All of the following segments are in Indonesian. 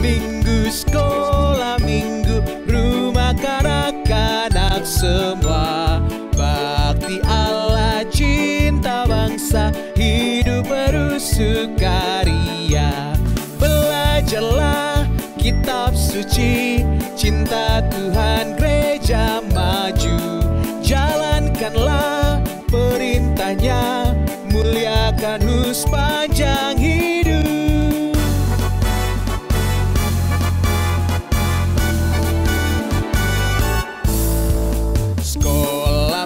minggu, sekolah minggu, rumah kanak-kanak semua. Bakti Allah, cinta bangsa, hidup bersukaria. Belajarlah kitab suci, cinta Tuhan, gereja maju. Jalankanlah perintahnya, muliakan sepanjang hidup. Sekolah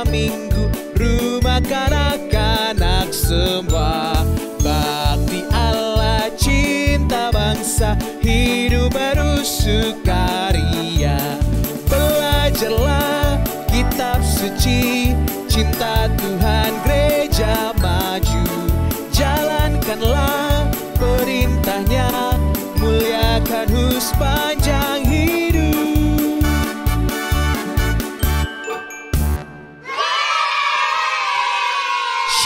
minggu, rumah kanak-kanak semua. Bakti Allah, cinta bangsa, hidup bersukaria. Belajarlah kitab suci, cinta Tuhan, gereja maju. Jalankanlah perintahnya, muliakan sepanjang hidup.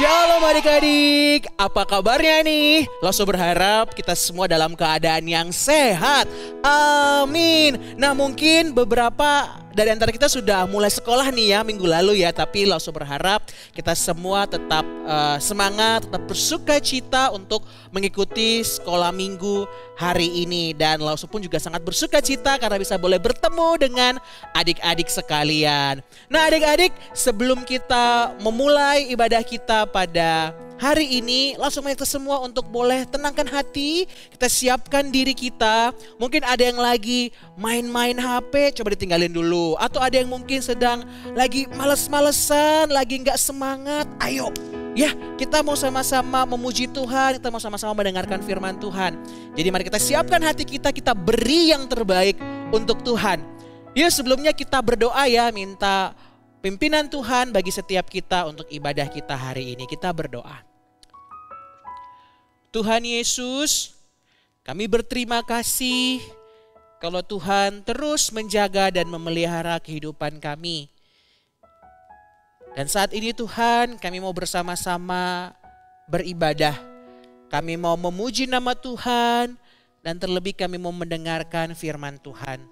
Shalom adik-adik, apa kabarnya nih? Loso berharap kita semua dalam keadaan yang sehat. Amin. Nah, mungkin beberapa dari antara kita sudah mulai sekolah nih ya minggu lalu ya. Tapi Loso berharap kita semua tetap semangat, tetap bersukacita untuk mengikuti sekolah minggu hari ini. Dan Loso pun juga sangat bersukacita karena bisa boleh bertemu dengan adik-adik sekalian. Nah adik-adik, sebelum kita memulai ibadah kita pada hari ini, langsung kita semua untuk boleh tenangkan hati, kita siapkan diri kita. Mungkin ada yang lagi main-main HP, coba ditinggalin dulu. Atau ada yang mungkin sedang lagi males-malesan, lagi gak semangat. Ayo ya, kita mau sama-sama memuji Tuhan, kita mau sama-sama mendengarkan firman Tuhan. Jadi mari kita siapkan hati kita, kita beri yang terbaik untuk Tuhan. Ya, sebelumnya kita berdoa ya, minta pimpinan Tuhan bagi setiap kita untuk ibadah kita hari ini. Kita berdoa. Tuhan Yesus, kami berterima kasih kalau Tuhan terus menjaga dan memelihara kehidupan kami. Dan saat ini Tuhan, kami mau bersama-sama beribadah. Kami mau memuji nama Tuhan dan terlebih kami mau mendengarkan firman Tuhan.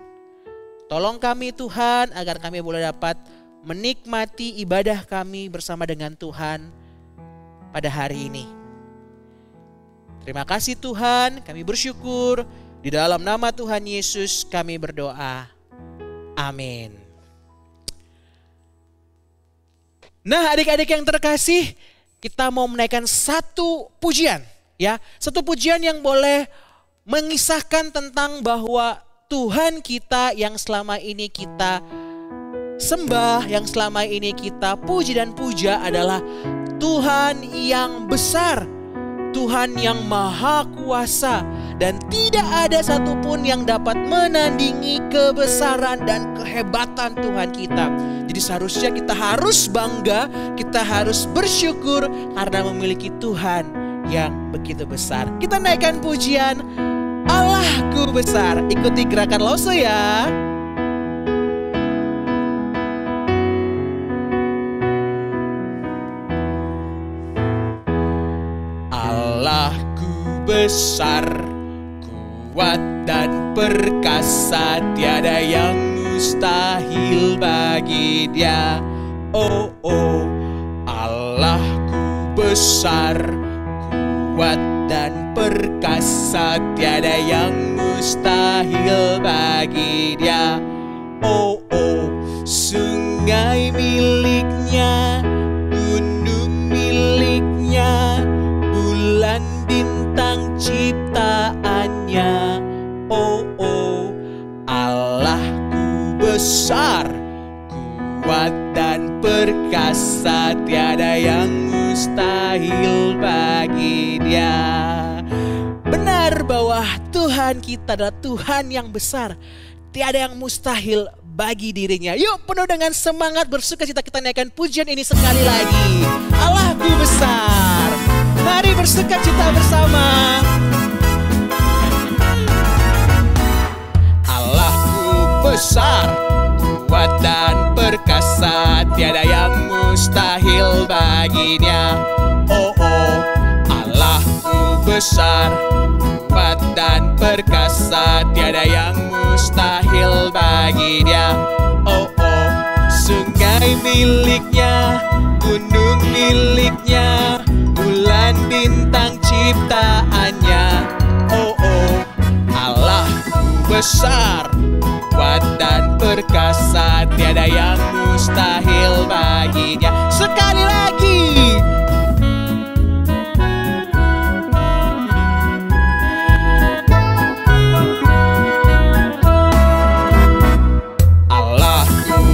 Tolong kami Tuhan agar kami boleh dapat menikmati ibadah kami bersama dengan Tuhan pada hari ini. Terima kasih Tuhan, kami bersyukur. Di dalam nama Tuhan Yesus kami berdoa. Amin. Nah adik-adik yang terkasih, kita mau menaikkan satu pujian. Ya, satu pujian yang boleh mengisahkan tentang bahwa Tuhan kita yang selama ini kita sembah, yang selama ini kita puji dan puja adalah Tuhan yang besar, Tuhan yang maha kuasa, dan tidak ada satupun yang dapat menandingi kebesaran dan kehebatan Tuhan kita. Jadi seharusnya kita harus bangga, kita harus bersyukur karena memiliki Tuhan yang begitu besar. Kita naikkan pujian Allahku besar. Ikuti gerakan Loso ya. Allahku besar, kuat dan perkasa, tiada yang mustahil bagi Dia. Oh oh, Allahku besar, kuat dan perkasa, tiada yang mustahil bagi Dia. Oh oh, sungai miliknya, gunung miliknya, bulan bintang ciptaannya. Oh oh, Allahku besar, kuat dan perkasa, tiada yang mustahil bagi Dia. Benar bahwa Tuhan kita adalah Tuhan yang besar, tiada yang mustahil bagi dirinya. Yuk penuh dengan semangat bersukacita kita naikkan pujian ini sekali lagi. Allahku besar. Mari bersukacita bersama. Allahku besar, kuat dan perkasa, tiada yang mustahil baginya. Oh oh, Allahku besar, kuat dan perkasa, tiada yang mustahil bagi Dia. Oh oh, sungai miliknya, gunung miliknya, bulan bintang ciptaannya. Oh oh, Allahku besar, kuat dan perkasa, tiada yang mustahil bagi Dia. Sekali lagi.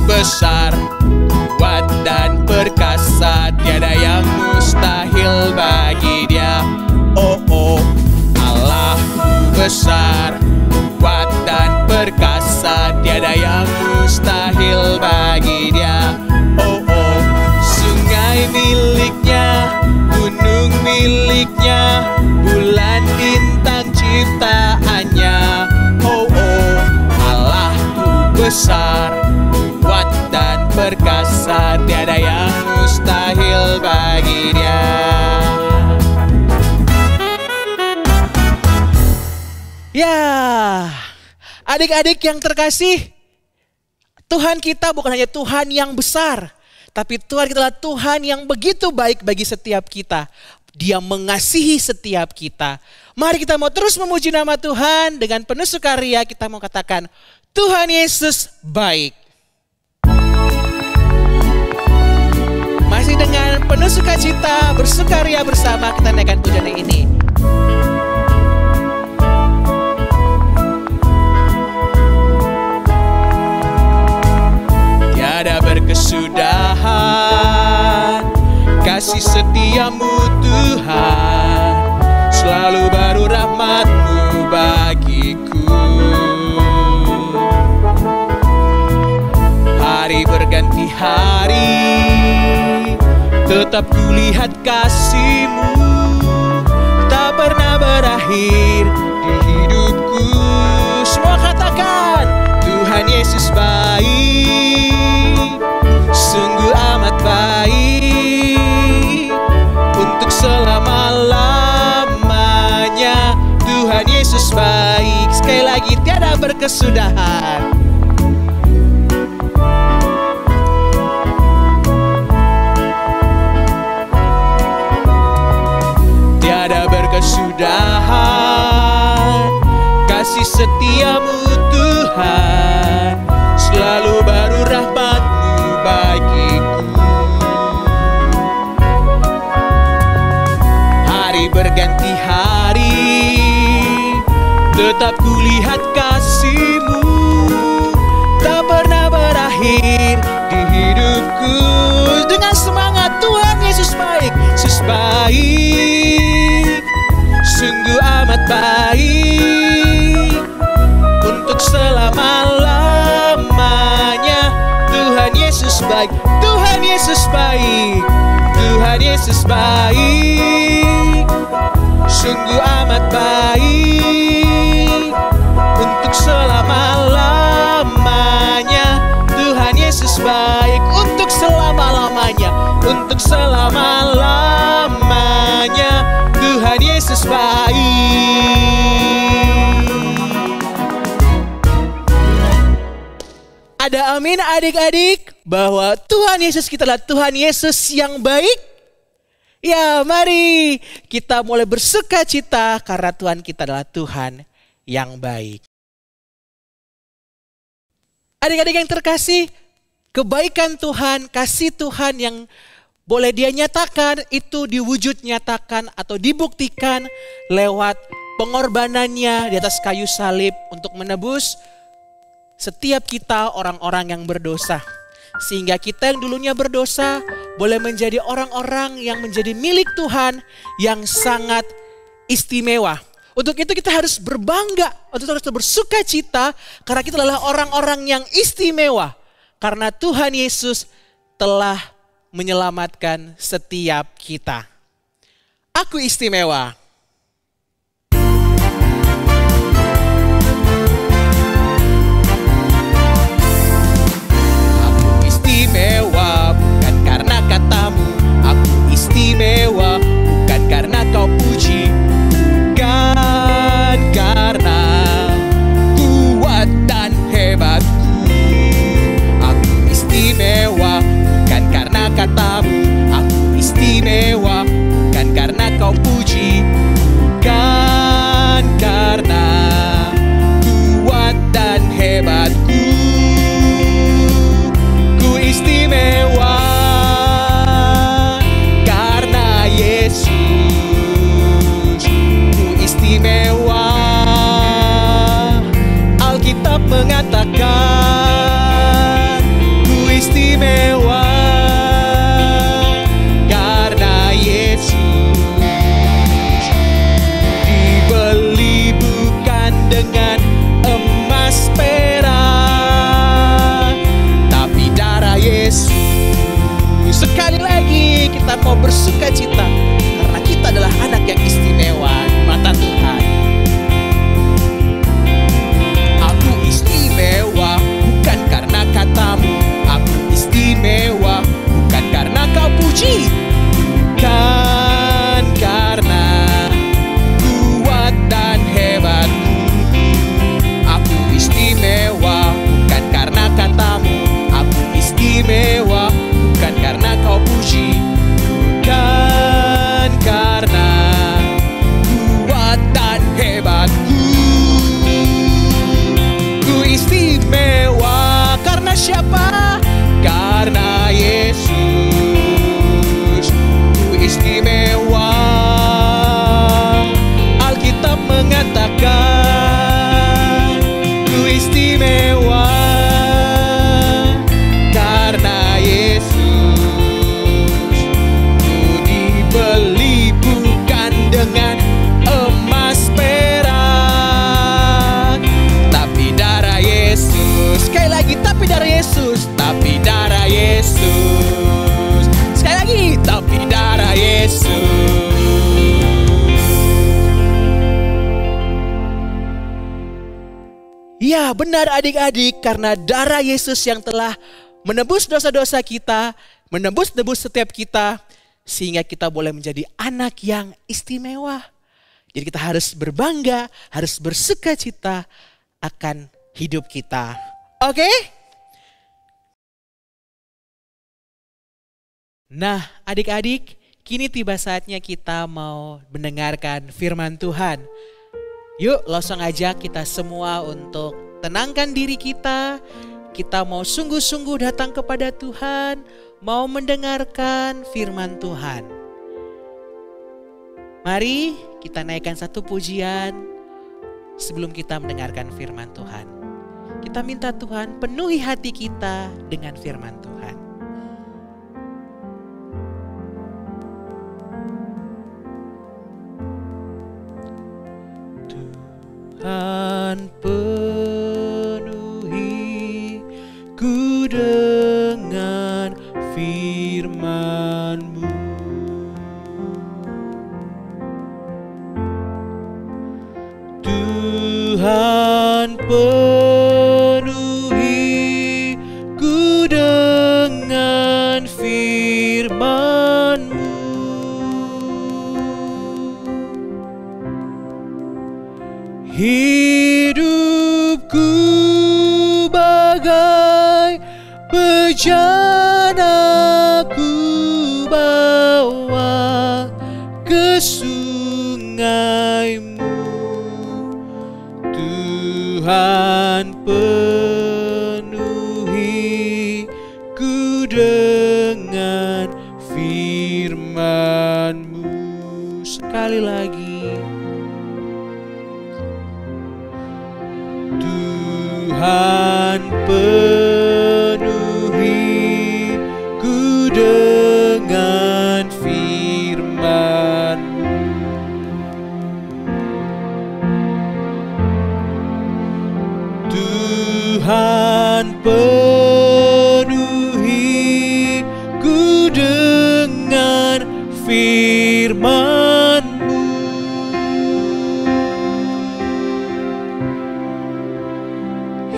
Besar, kuat dan perkasa, tiada yang mustahil bagi Dia. Oh oh, Allahku besar, kuat dan perkasa, tiada yang mustahil bagi Dia. Oh oh, sungai miliknya, gunung miliknya, bulan bintang ciptaannya. Oh oh, Allahku besar, kuat dan perkasa, tiada yang mustahil bagi Dia. Ya, adik-adik yang terkasih, Tuhan kita bukan hanya Tuhan yang besar, tapi Tuhan kita adalah Tuhan yang begitu baik bagi setiap kita. Dia mengasihi setiap kita. Mari kita mau terus memuji nama Tuhan dengan penuh sukaria. Kita mau katakan, Tuhan Yesus baik. Masih dengan penuh sukacita, bersukaria bersama kita naikkan pujian ini. Tiada berkesudahan kasih setiamu Tuhan, selalu baru rahmat-Mu bagiku. Hari berganti hari, tetap kulihat kasih-Mu, tak pernah berakhir di hidupku. Semua katakan, Tuhan Yesus baik, sungguh amat baik, untuk selama-lamanya. Tuhan Yesus baik, sekali lagi tiada berkesudahan. Kesudahan kasih setiamu Tuhan, selalu baru rahmat-Mu bagiku. Hari berganti hari, tetap kulihat kasih-Mu, tak pernah berakhir di hidupku. Dengan semangat, Tuhan Yesus baik, Yesus baik, sungguh amat baik, untuk selama-lamanya. Tuhan Yesus baik, Tuhan Yesus baik, Tuhan Yesus baik, sungguh amat baik, untuk selama-lamanya. Tuhan Yesus baik, untuk selama-lamanya, untuk selama-lamanya. Tuhan Yesus baik. Ada amin adik-adik bahwa Tuhan Yesus kita adalah Tuhan Yesus yang baik. Ya, mari kita mulai bersukacita karena Tuhan kita adalah Tuhan yang baik. Adik-adik yang terkasih, kebaikan Tuhan, kasih Tuhan yang boleh Dia nyatakan itu diwujud nyatakan atau dibuktikan lewat pengorbanannya di atas kayu salib untuk menebus setiap kita orang-orang yang berdosa. Sehingga kita yang dulunya berdosa boleh menjadi orang-orang yang menjadi milik Tuhan yang sangat istimewa. Untuk itu kita harus berbangga, untuk itu harus bersuka cita karena kita adalah orang-orang yang istimewa. Karena Tuhan Yesus telah menyelamatkan setiap kita. Aku istimewa. Aku istimewa bukan karena katamu. Aku istimewa bukan karena kau puji. Bukan siapa? Karena Yesus ku istimewa. Alkitab mengatakan ku istimewa karena Yesus ku dibeli bukan dengan emas perak, tapi darah Yesus. Sekali lagi, tapi darah Yesus, tapi darah Yesus. Sekali lagi, tapi darah Yesus. Ya, benar adik-adik, karena darah Yesus yang telah menebus dosa-dosa kita, menebus setiap kita, sehingga kita boleh menjadi anak yang istimewa. Jadi kita harus berbangga, harus bersukacita akan hidup kita. Oke? Nah, adik-adik, kini tiba saatnya kita mau mendengarkan firman Tuhan. Yuk, langsung aja kita semua untuk tenangkan diri kita. Kita mau sungguh-sungguh datang kepada Tuhan, mau mendengarkan firman Tuhan. Mari kita naikkan satu pujian sebelum kita mendengarkan firman Tuhan. Kita minta Tuhan penuhi hati kita dengan firman Tuhan. Tuhan penuhi ku dengan firman-Mu. Tuhan penuhi ku dengan firman-Mu. Hidupku bagai bejana ku bawa ke sungai-Mu. Tuhan penuhi ku dengan firman-Mu. Sekali lagi. Tuhan penuhi ku dengan firman-Mu. Tuhan penuhi ku dengan firman-Mu.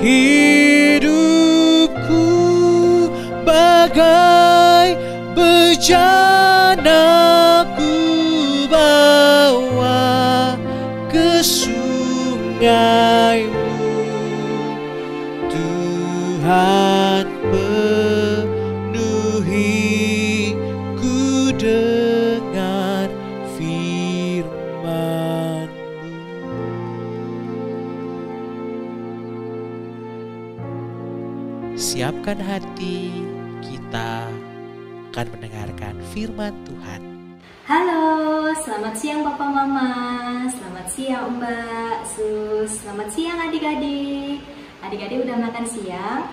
Hidupku bagai bejana ku bawa ke sungai-Mu. Tuhan penuhi ku dengan firman-Mu. Siapkan hati, kita akan mendengarkan firman Tuhan. Halo, selamat siang Papa Mama, selamat siang Mbak, Sus, selamat siang adik-adik. Adik-adik udah makan siang?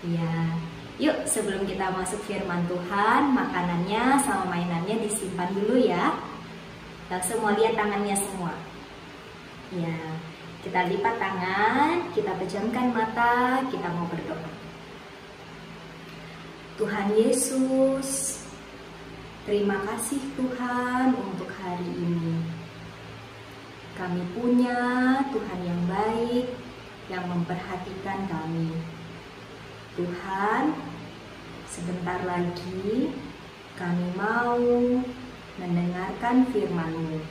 Iya. Yuk, sebelum kita masuk firman Tuhan, makanannya sama mainannya disimpan dulu ya. Langsung mau lihat tangannya semua. Ya, kita lipat tangan, kita pejamkan mata, kita mau berdoa. Tuhan Yesus, terima kasih Tuhan untuk hari ini. Kami punya Tuhan yang baik, yang memperhatikan kami. Tuhan, sebentar lagi kami mau mendengarkan firman-Mu.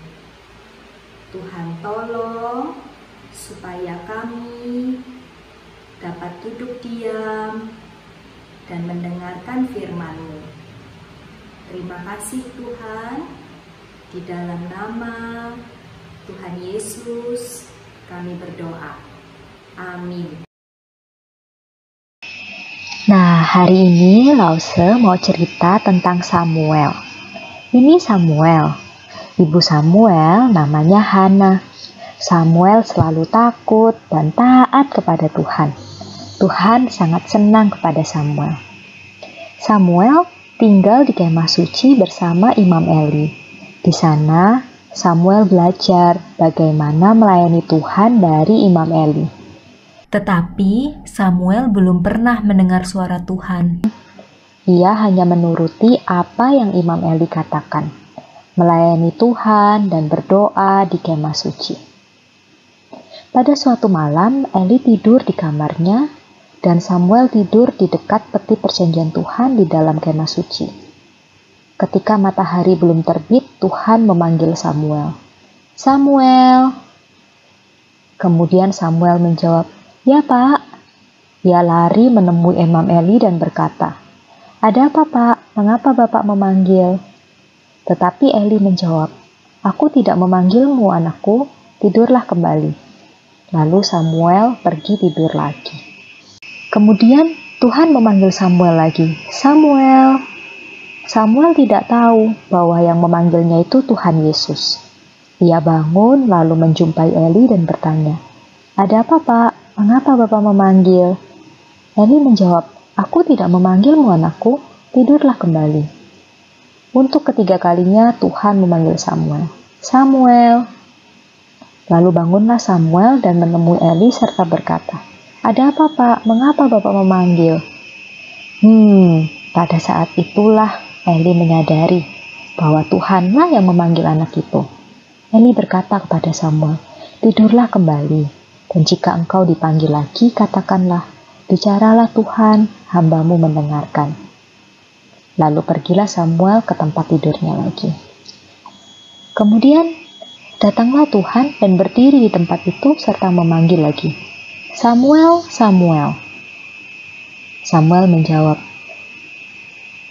Tuhan tolong supaya kami dapat duduk diam dan mendengarkan firman-Mu. Terima kasih Tuhan, di dalam nama Tuhan Yesus kami berdoa. Amin. Nah, hari ini Lause mau cerita tentang Samuel. Ini Samuel. Ibu Samuel namanya Hana. Samuel selalu takut dan taat kepada Tuhan. Tuhan sangat senang kepada Samuel. Samuel tinggal di kemah suci bersama Imam Eli. Di sana, Samuel belajar bagaimana melayani Tuhan dari Imam Eli. Tetapi Samuel belum pernah mendengar suara Tuhan. Ia hanya menuruti apa yang Imam Eli katakan, melayani Tuhan dan berdoa di kemah suci. Pada suatu malam, Eli tidur di kamarnya dan Samuel tidur di dekat peti perjanjian Tuhan di dalam kemah suci. Ketika matahari belum terbit, Tuhan memanggil Samuel. Samuel! Kemudian Samuel menjawab, "Ya, Pak." Ia lari menemui Imam Eli dan berkata, "Ada apa, Pak? Mengapa Bapak memanggil?" Tetapi Eli menjawab, "Aku tidak memanggilmu, anakku. Tidurlah kembali." Lalu Samuel pergi tidur lagi. Kemudian Tuhan memanggil Samuel lagi. "Samuel." Samuel tidak tahu bahwa yang memanggilnya itu Tuhan Yesus. Ia bangun lalu menjumpai Eli dan bertanya, "Ada apa, Pak? Mengapa Bapak memanggil?" Eli menjawab, "Aku tidak memanggilmu, anakku. Tidurlah kembali." Untuk ketiga kalinya Tuhan memanggil Samuel. "Samuel." Lalu bangunlah Samuel dan menemui Eli serta berkata, "Ada apa, Pak? Mengapa Bapak memanggil?" Pada saat itulah Eli menyadari bahwa Tuhanlah yang memanggil anak itu. Eli berkata kepada Samuel, "Tidurlah kembali. Dan jika engkau dipanggil lagi, katakanlah, 'Bicaralah Tuhan, hamba-Mu mendengarkan.'" Lalu pergilah Samuel ke tempat tidurnya lagi. Kemudian datanglah Tuhan dan berdiri di tempat itu serta memanggil lagi, "Samuel, Samuel." Samuel menjawab,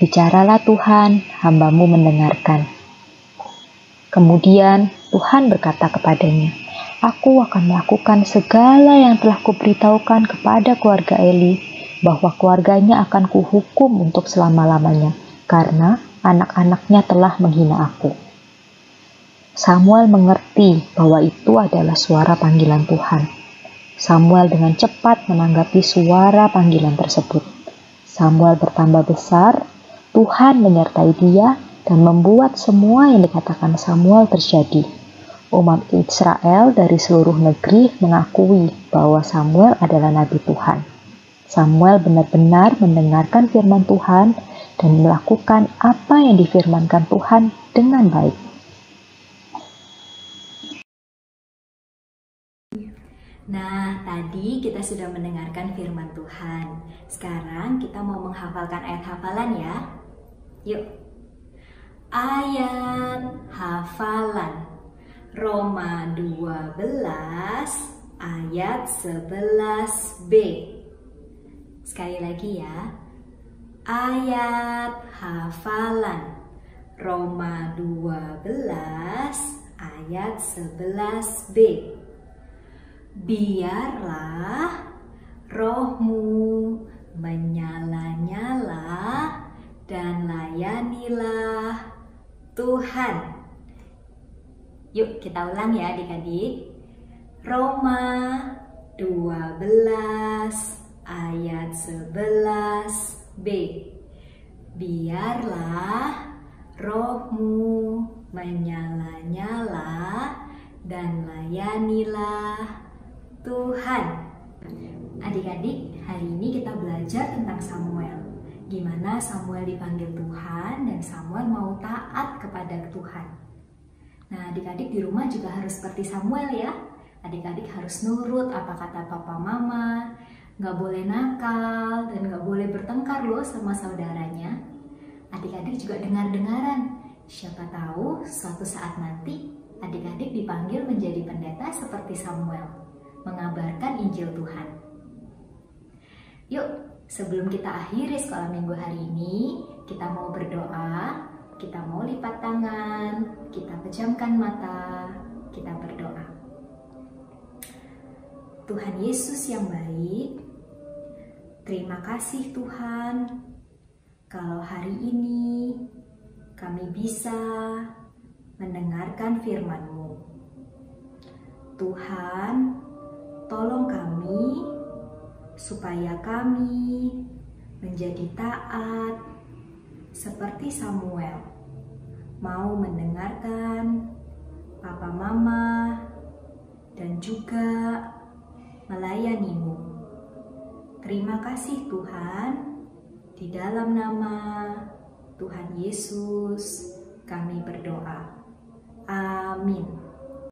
"Bicaralah Tuhan, hamba-Mu mendengarkan." Kemudian Tuhan berkata kepadanya, "Aku akan melakukan segala yang telah kuberitahukan kepada keluarga Eli, bahwa keluarganya akan kuhukum untuk selama-lamanya, karena anak-anaknya telah menghina aku." Samuel mengerti bahwa itu adalah suara panggilan Tuhan. Samuel dengan cepat menanggapi suara panggilan tersebut. Samuel bertambah besar, Tuhan menyertai dia dan membuat semua yang dikatakan Samuel terjadi. Umat Israel dari seluruh negeri mengakui bahwa Samuel adalah nabi Tuhan. Samuel benar-benar mendengarkan firman Tuhan dan melakukan apa yang difirmankan Tuhan dengan baik. Nah, tadi kita sudah mendengarkan firman Tuhan. Sekarang kita mau menghafalkan ayat hafalan ya. Yuk. Ayat hafalan. Roma 12 ayat 11b. Sekali lagi ya. Ayat hafalan. Roma 12 ayat 11b. Biarlah rohmu menyala-nyala dan layanilah Tuhan. Yuk kita ulang ya adik-adik. Roma 12 ayat 11b. Biarlah rohmu menyala-nyala dan layanilah Tuhan. Adik-adik, hari ini kita belajar tentang Samuel. Gimana Samuel dipanggil Tuhan dan Samuel mau taat kepada Tuhan. Nah, adik-adik di rumah juga harus seperti Samuel ya. Adik-adik harus nurut apa kata papa mama, nggak boleh nakal, dan nggak boleh bertengkar loh sama saudaranya. Adik-adik juga dengar-dengaran. Siapa tahu suatu saat nanti adik-adik dipanggil menjadi pendeta seperti Samuel, mengabarkan Injil Tuhan. Yuk, sebelum kita akhiri sekolah minggu hari ini, kita mau berdoa. Kita mau lipat tangan, kita pejamkan mata, kita berdoa. Tuhan Yesus yang baik, Terima kasih Tuhan, kalau hari ini kami bisa mendengarkan firman-Mu. Tuhan, tolong kami supaya kami menjadi taat seperti Samuel, mau mendengarkan Papa Mama dan juga melayani-Mu. Terima kasih Tuhan, di dalam nama Tuhan Yesus kami berdoa. Amin.